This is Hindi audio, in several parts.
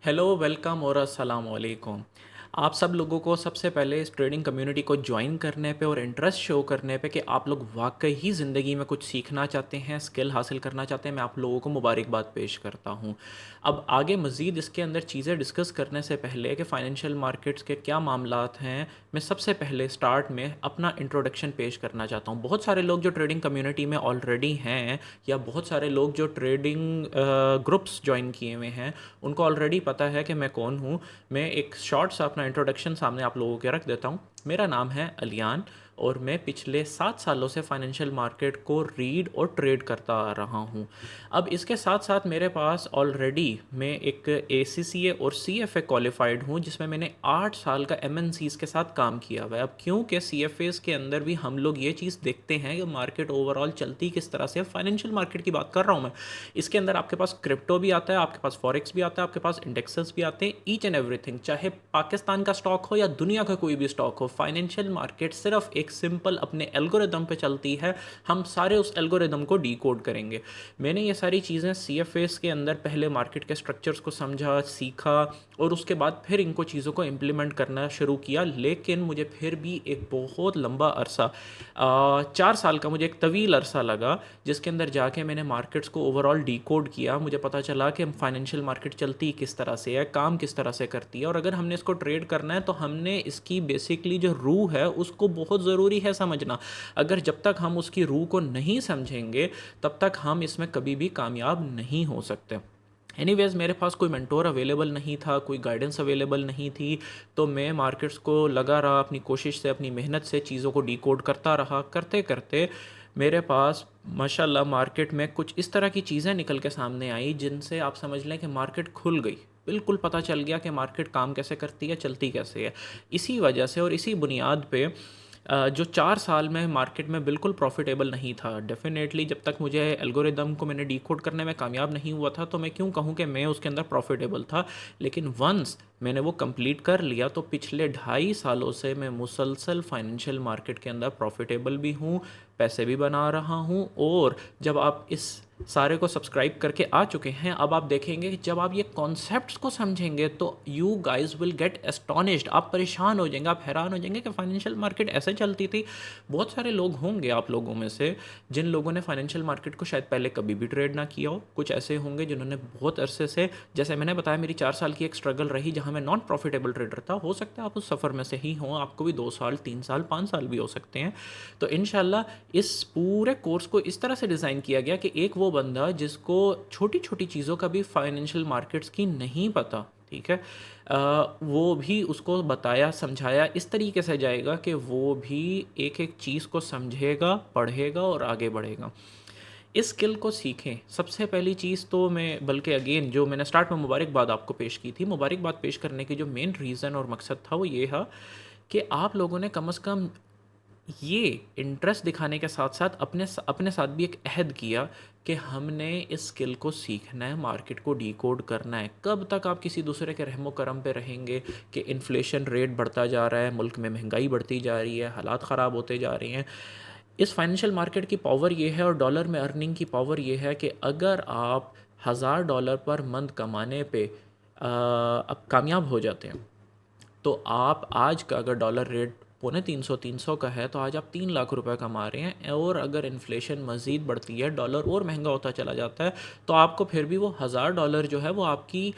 हेलो, वेलकम और अस्सलाम वालेकुम। आप सब लोगों को सबसे पहले इस ट्रेडिंग कम्युनिटी को ज्वाइन करने पे और इंटरेस्ट शो करने पे कि आप लोग वाकई ही ज़िंदगी में कुछ सीखना चाहते हैं, स्किल हासिल करना चाहते हैं, मैं आप लोगों को मुबारकबाद पेश करता हूँ। अब आगे मज़ीद इसके अंदर चीज़ें डिस्कस करने से पहले कि फ़ाइनेंशियल मार्केट्स के क्या मामलात हैं, मैं सबसे पहले स्टार्ट में अपना इंट्रोडक्शन पेश करना चाहता हूँ। बहुत सारे लोग जो ट्रेडिंग कम्युनिटी में ऑलरेडी हैं या बहुत सारे लोग जो ट्रेडिंग ग्रुप्स ज्वाइन किए हुए हैं, उनको ऑलरेडी पता है कि मैं कौन हूँ। मैं एक शॉर्ट सा अपना इंट्रोडक्शन सामने आप लोगों के रख देता हूँ। मेरा नाम है अलियान और मैं पिछले 7 सालों से फाइनेंशियल मार्केट को रीड और ट्रेड करता आ रहा हूँ। अब इसके साथ साथ मेरे पास ऑलरेडी मैं एक ACCA और CFA क्वालिफाइड हूँ, जिसमें मैंने 8 साल का MNCs के साथ काम किया हुआ है। अब क्योंकि CFAs के अंदर भी हम लोग ये चीज़ देखते हैं कि मार्केट ओवरऑल चलती किस तरह से, फाइनेंशियल मार्केट की बात कर रहा हूँ मैं। इसके अंदर आपके पास क्रिप्टो भी आता है, आपके पास फॉरेक्स भी आता है, आपके पास इंडेक्सेस भी आते हैं, ईच एंड एवरीथिंग, चाहे पाकिस्तान का स्टॉक हो या दुनिया का कोई भी स्टॉक हो, फाइनेंशियल मार्केट सिर्फ एक सिंपल अपने एल्गोरिदम पे चलती है। हम सारे उस एल्गोरिदम को डीकोड करेंगे। मैंने ये सारी चीज़ें CFAs के अंदर पहले मार्केट के स्ट्रक्चर्स को समझा, सीखा और उसके बाद फिर इनको चीज़ों को इम्प्लीमेंट करना शुरू किया। लेकिन मुझे फिर भी एक बहुत लंबा अरसा 4 साल का मुझे एक तवील अरसा लगा, जिसके अंदर जाके मैंने मार्केट्स को ओवरऑल डीकोड किया। मुझे पता चला कि फाइनेंशियल मार्केट चलती किस तरह से है, काम किस तरह से करती है, और अगर हमने इसको ट्रेड करना है तो हमने इसकी बेसिकली जो रूह है उसको बहुत ज़रूरी है समझना। अगर जब तक हम उसकी रूह को नहीं समझेंगे तब तक हम इसमें कभी भी कामयाब नहीं हो सकते। एनीवेज़, मेरे पास कोई मेंटोर अवेलेबल नहीं था, कोई गाइडेंस अवेलेबल नहीं थी, तो मैं मार्केट्स को लगा रहा, अपनी कोशिश से, अपनी मेहनत से चीज़ों को डिकोड करता रहा। करते करते मेरे पास माशाल्लाह मार्केट में कुछ इस तरह की चीज़ें निकल के सामने आई जिनसे आप समझ लें कि मार्केट खुल गई। बिल्कुल पता चल गया कि मार्केट काम कैसे करती है, चलती कैसे है। इसी वजह से और इसी बुनियाद पे जो 4 साल में मार्केट में बिल्कुल प्रॉफिटेबल नहीं था। डेफिनेटली जब तक मुझे एल्गोरिदम को मैंने डिकोड करने में कामयाब नहीं हुआ था, तो मैं क्यों कहूँ कि मैं उसके अंदर प्रॉफिटेबल था। लेकिन वंस मैंने वो कंप्लीट कर लिया तो पिछले 2.5 सालों से मैं मुसलसल फाइनेंशियल मार्केट के अंदर प्रॉफिटेबल भी हूँ, पैसे भी बना रहा हूँ। और जब आप इस सारे को सब्सक्राइब करके आ चुके हैं, अब आप देखेंगे कि जब आप ये कॉन्सेप्ट्स को समझेंगे तो you guys will get astonished. आप परेशान हो जाएंगे, आप हैरान हो जाएंगे कि फाइनेंशियल मार्केट ऐसे चलती थी। बहुत सारे लोग होंगे आप लोगों में से जिन लोगों ने फाइनेंशियल मार्केट को शायद पहले कभी भी ट्रेड ना किया हो। कुछ ऐसे होंगे जिन्होंने बहुत अरसे से, जैसे मैंने बताया, मेरी 4 साल की एक स्ट्रगल रही जहाँ मैं नॉन प्रॉफिटेबल ट्रेडर था। हो सकता है आप उस सफ़र में से ही हों, आपको भी 2 साल, 3 साल, 5 साल भी हो सकते हैं। तो इनशाला इस पूरे कोर्स को इस तरह से डिज़ाइन किया गया कि एक वो बंदा जिसको छोटी छोटी चीज़ों का भी फाइनेंशियल मार्केट्स की नहीं पता, ठीक है, वो भी उसको बताया समझाया इस तरीके से जाएगा कि वो भी एक एक चीज़ को समझेगा, पढ़ेगा और आगे बढ़ेगा। इस स्किल को सीखें। सबसे पहली चीज़ तो मैं, बल्कि अगेन जो मैंने स्टार्ट में मुबारकबाद आपको पेश की थी, मुबारकबाद पेश करने की जो मेन रीज़न और मकसद था वो ये था कि आप लोगों ने कम से कम ये इंटरेस्ट दिखाने के साथ साथ अपने साथ भी एक अहद किया कि हमने इस स्किल को सीखना है, मार्केट को डिकोड करना है। कब तक आप किसी दूसरे के रहमो करम पे रहेंगे कि इन्फ्लेशन रेट बढ़ता जा रहा है, मुल्क में महंगाई बढ़ती जा रही है, हालात ख़राब होते जा रहे हैं। इस फाइनेंशियल मार्केट की पावर ये है और डॉलर में अर्निंग की पावर ये है कि अगर आप $1000 पर मंथ कमाने पे अब कामयाब हो जाते हैं, तो आप आज का अगर डॉलर रेट 250 300 का है तो आज आप 3 लाख रुपए कमा रहे हैं। और अगर इन्फ्लेशन मज़ीद बढ़ती है, डॉलर और महंगा होता चला जाता है, तो आपको फिर भी वो $1000 जो है वो आपकी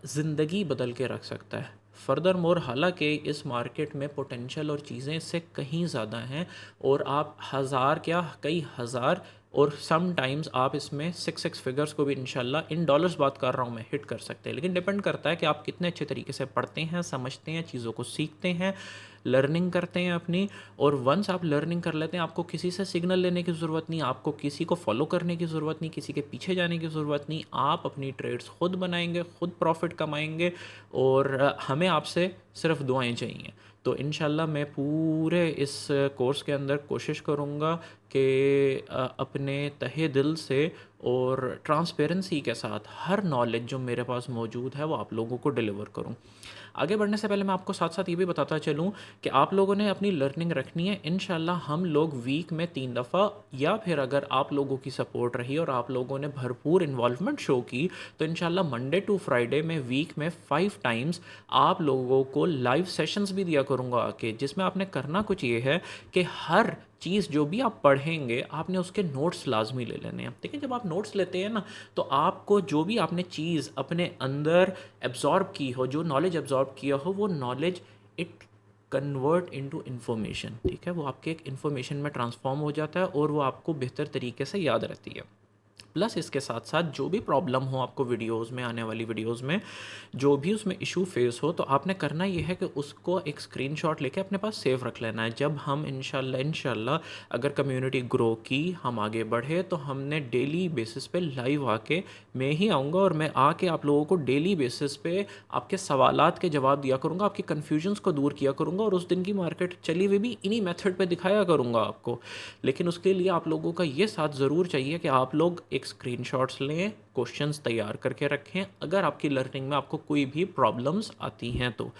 ज़िंदगी बदल के रख सकता है। फर्दर मोर, हालांकि इस मार्केट में पोटेंशियल और चीज़ें इससे कहीं ज़्यादा हैं, और आप हज़ार क्या कई हज़ार और सम टाइम्स आप इसमें सिक्स फिगर्स को भी इंशाल्लाह, इन डॉलर्स बात कर रहा हूँ मैं, हिट कर सकते हैं। लेकिन डिपेंड करता है कि आप कितने अच्छे तरीके से पढ़ते हैं, समझते हैं, चीज़ों को सीखते हैं, लर्निंग करते हैं अपनी। और वंस आप लर्निंग कर लेते हैं, आपको किसी से सिग्नल लेने की ज़रूरत नहीं, आपको किसी को फॉलो करने की ज़रूरत नहीं, किसी के पीछे जाने की ज़रूरत नहीं। आप अपनी ट्रेड्स खुद बनाएंगे, खुद प्रॉफिट कमाएंगे, और हमें आपसे सिर्फ दुआएं चाहिए। तो इंशाल्लाह मैं पूरे इस कोर्स के अंदर कोशिश करूँगा कि अपने तहे दिल से और ट्रांसपेरेंसी के साथ हर नॉलेज जो मेरे पास मौजूद है वो आप लोगों को डिलीवर करूं। आगे बढ़ने से पहले मैं आपको साथ साथ ये भी बताता चलूं कि आप लोगों ने अपनी लर्निंग रखनी है। इंशाल्लाह हम लोग वीक में 3 दफ़ा, या फिर अगर आप लोगों की सपोर्ट रही और आप लोगों ने भरपूर इन्वॉल्वमेंट शो की, तो इंशाल्लाह मंडे टू फ्राइडे में वीक में 5 टाइम्स आप लोगों को लाइव सेशंस भी दिया करूँगा आके, जिसमें आपने करना कुछ ये है कि हर चीज़ जो भी आप पढ़ेंगे आपने उसके नोट्स लाजमी ले लेने हैं। ठीक है, जब आप नोट्स लेते हैं ना, तो आपको जो भी आपने चीज़ अपने अंदर एब्जॉर्ब की हो, जो नॉलेज एब्जॉर्ब किया हो, वो knowledge it convert into information. ठीक है, वो आपके एक इन्फॉर्मेशन में ट्रांसफॉर्म हो जाता है और वो आपको बेहतर तरीके से याद रहती है। प्लस इसके साथ साथ जो भी प्रॉब्लम हो आपको वीडियोस में, आने वाली वीडियोस में जो भी उसमें इशू फेस हो, तो आपने करना ये है कि उसको एक स्क्रीनशॉट लेके अपने पास सेव रख लेना है। जब हम इंशाल्लाह अगर कम्युनिटी ग्रो की, हम आगे बढ़े, तो हमने डेली बेसिस पे लाइव आके, मैं ही आऊँगा और मैं आके आप लोगों को डेली बेसिस पे आपके सवालात के जवाब दिया करूँगा, आपकी कन्फ्यूजन्स को दूर किया करूँगा और उस दिन की मार्केट चली हुई भी इन्हीं मेथड पे दिखाया करूँगा आपको। लेकिन उसके लिए आप लोगों का ये साथ ज़रूर चाहिए कि आप लोग एक स्क्रीनशॉट्स लें, क्वेश्चंस तैयार करके रखें अगर आपकी लर्निंग में आपको कोई भी प्रॉब्लम्स आती हैं तो।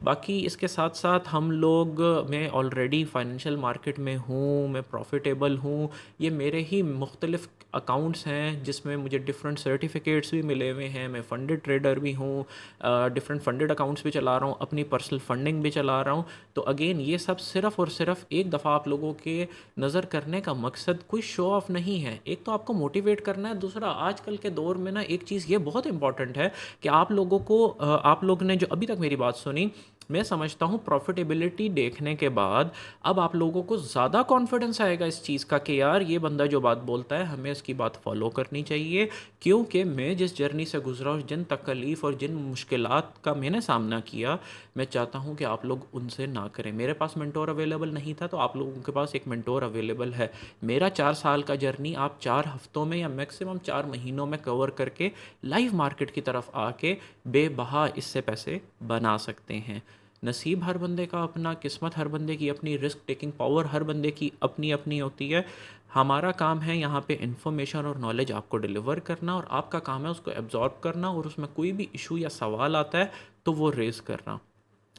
बाकी इसके साथ साथ हम लोग, मैं ऑलरेडी फाइनेंशियल मार्केट में हूँ, मैं प्रॉफिटेबल हूँ। ये मेरे ही मुख्तलिफ़ अकाउंट्स हैं जिसमें मुझे डिफरेंट सर्टिफिकेट्स भी मिले हुए हैं। मैं फंडेड ट्रेडर भी हूँ, डिफरेंट फंडेड अकाउंट्स भी चला रहा हूँ, अपनी पर्सनल फंडिंग भी चला रहा हूँ। तो अगेन ये सब सिर्फ़ और सिर्फ एक दफ़ा आप लोगों के नज़र करने का मकसद कोई शो ऑफ नहीं है। एक तो आपको मोटिवेट करना है, दूसरा आजकल के दौर में ना एक चीज़ ये बहुत इंपॉर्टेंट है कि आप लोगों को आप लोग ने जो अभी तक मेरी बात सुनी, मैं समझता हूँ प्रॉफिटेबिलिटी देखने के बाद अब आप लोगों को ज़्यादा कॉन्फिडेंस आएगा इस चीज़ का कि यार ये बंदा जो बात बोलता है हमें इसकी बात फॉलो करनी चाहिए। क्योंकि मैं जिस जर्नी से गुजरा हूँ, जिन तकलीफ़ और जिन मुश्किलात का मैंने सामना किया, मैं चाहता हूँ कि आप लोग उनसे ना करें। मेरे पास मेंटोर अवेलेबल नहीं था, तो आप लोगों के पास एक मेंटोर अवेलेबल है। मेरा 4 साल का जर्नी आप 4 हफ्तों में या मैक्सिमम 4 महीनों में कवर करके लाइव मार्केट की तरफ आके बेबहा इससे पैसे बना सकते हैं। नसीब हर बंदे का अपना, किस्मत हर बंदे की अपनी, रिस्क टेकिंग पावर हर बंदे की अपनी अपनी होती है। हमारा काम है यहाँ पे इन्फॉर्मेशन और नॉलेज आपको डिलीवर करना, और आपका काम है उसको एब्जॉर्ब करना, और उसमें कोई भी इशू या सवाल आता है तो वो रेज़ करना।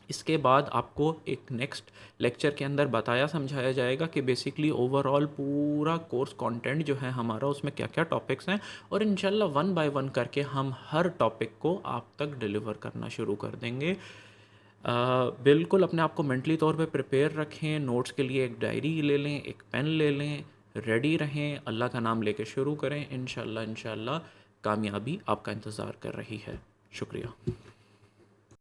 इसके बाद आपको एक नेक्स्ट लेक्चर के अंदर बताया समझाया जाएगा कि बेसिकली ओवरऑल पूरा कोर्स कंटेंट जो है हमारा, उसमें क्या क्या टॉपिक्स हैं, और इंशाल्लाह वन बाय वन करके हम हर टॉपिक को आप तक डिलीवर करना शुरू कर देंगे। बिल्कुल अपने आप को मेंटली तौर पे प्रिपेयर रखें। नोट्स के लिए एक डायरी ले लें, एक पेन ले लें, रेडी रहें, अल्लाह का नाम लेके शुरू करें। इंशाल्लाह इंशाल्लाह कामयाबी आपका इंतज़ार कर रही है। शुक्रिया।